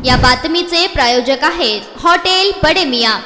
या बातमीचे प्रायोजक आहेत हॉटेल बडे मियां।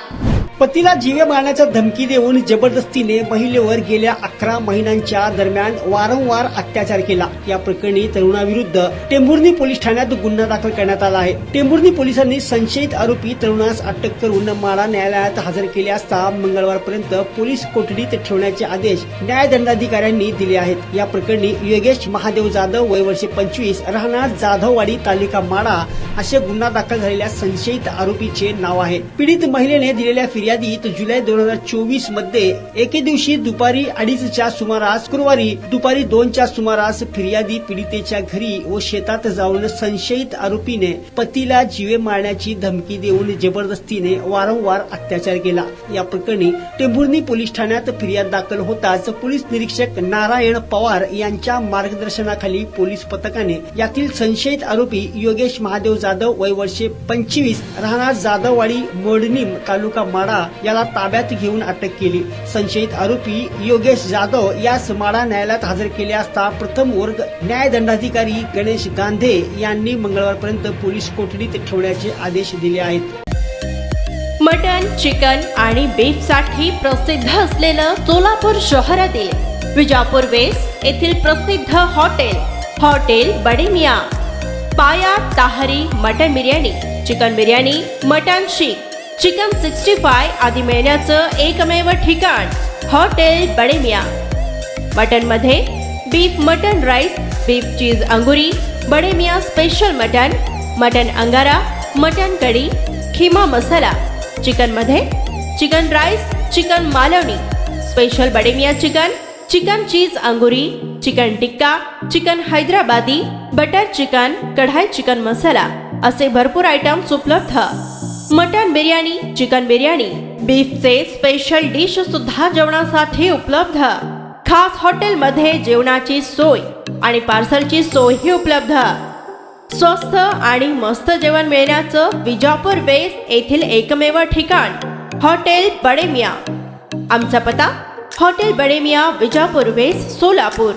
पतीला जीवे मारण्याची धमकी देऊन जबरदस्तीने महिलेवर गेल्या 11 महिन्यांच्या दरम्यान वारंवार अत्याचार केला। या प्रकरणी तरुणाविरुद्ध टेंभुर्णी पोलीस ठाण्यात गुन्हा दाखल करण्यात आला आहे। टेंभुर्णी पोलिसांनी संशयित आरोपी तरुणास अटक करून माडा न्यायालयात हजर केले असता मंगळवारपर्यंत पोलीस कोठडीत ठेवण्याचे आदेश न्यायदंडाधिकाऱ्यांनी दिले आहेत। या प्रकरणी योगेश महादेव जाधव वय वर्षे 25 राहणार जाधववाडी तालुका माडा असे गुन्हा दाखल झालेल्या संशयित आरोपीचे नाव आहे। पीडित महिलेने दिलेल्या फिर्यादीत जुलै 2024 मध्ये एके दिवशी दुपारी 2:30च्या सुमारास शुक्रवारी दुपारी 2च्या सुमारास फिर्यादी पीडितेच्या घरी व शेतात जाऊन संशयित आरोपीने पतीला जीवे मारण्याची धमकी देऊन जबरदस्तीने वारंवार अत्याचार केला। या प्रकरणी टेंभुर्णी पोलीस ठाण्यात फिर्याद दाखल होताच पोलीस निरीक्षक नारायण पवार यांच्या मार्गदर्शनाखाली पोलीस पथकाने यातील संशयित आरोपी योगेश महादेव जाधव वय वर्षे 25 राहणार जाधववाडी मोडणीम तालुका माडा याला ताब्यात घेऊन अटक केली। संशयित आरोपी योगेश जाधव यास माडा न्यायालयात हजर केले असता प्रथम वर्ग न्यायदंडाधिकारी गणेश गांधे यांनी मंगळवारपर्यंत पोलीस कोठडीत ठेवण्याचे आदेश दिले आहेत। मटन, चिकन आणि बीफ साठी प्रसिद्ध असलेलं सोलापूर शहरातील विजापूर वेस्ट येथील प्रसिद्ध हॉटेल बडे मियां। पाया ताहरी mutton biryani, chicken biryani, mutton शीख, चिकन 65 आदी मिळण्याचं एकमेव ठिकाण हॉटेल बडे मियां। मटन मध्ये beef mutton rice, beef cheese अंगुरी, बडे मियां स्पेशल मटन अंगारा, मटन कढी, खिमा मसाला। चिकन मध्ये chicken rice, chicken Malvani, special Bade Miyan chicken cheese अंगुरी, chicken tikka, chicken Hyderabadi, butter chicken, कढाई चिकन मसाला असे भरपूर आयटम्स उपलब्ध। मटन बिर्याणी, चिकन बिर्याणी, बीफचे स्पेशल डिश सुद्धा जेवणासाठी उपलब्ध। खास हॉटेलमध्ये जेवणाची सोय आणि पार्सलची सोयही उपलब्ध। स्वस्त आणि मस्त जेवण मिळण्याचं विजापूर वेस्ट येथील एकमेव ठिकाण हॉटेल बडे मियां। आमचा पत्ता हॉटेल बडे मियां, विजापूर वेस्ट, सोलापूर।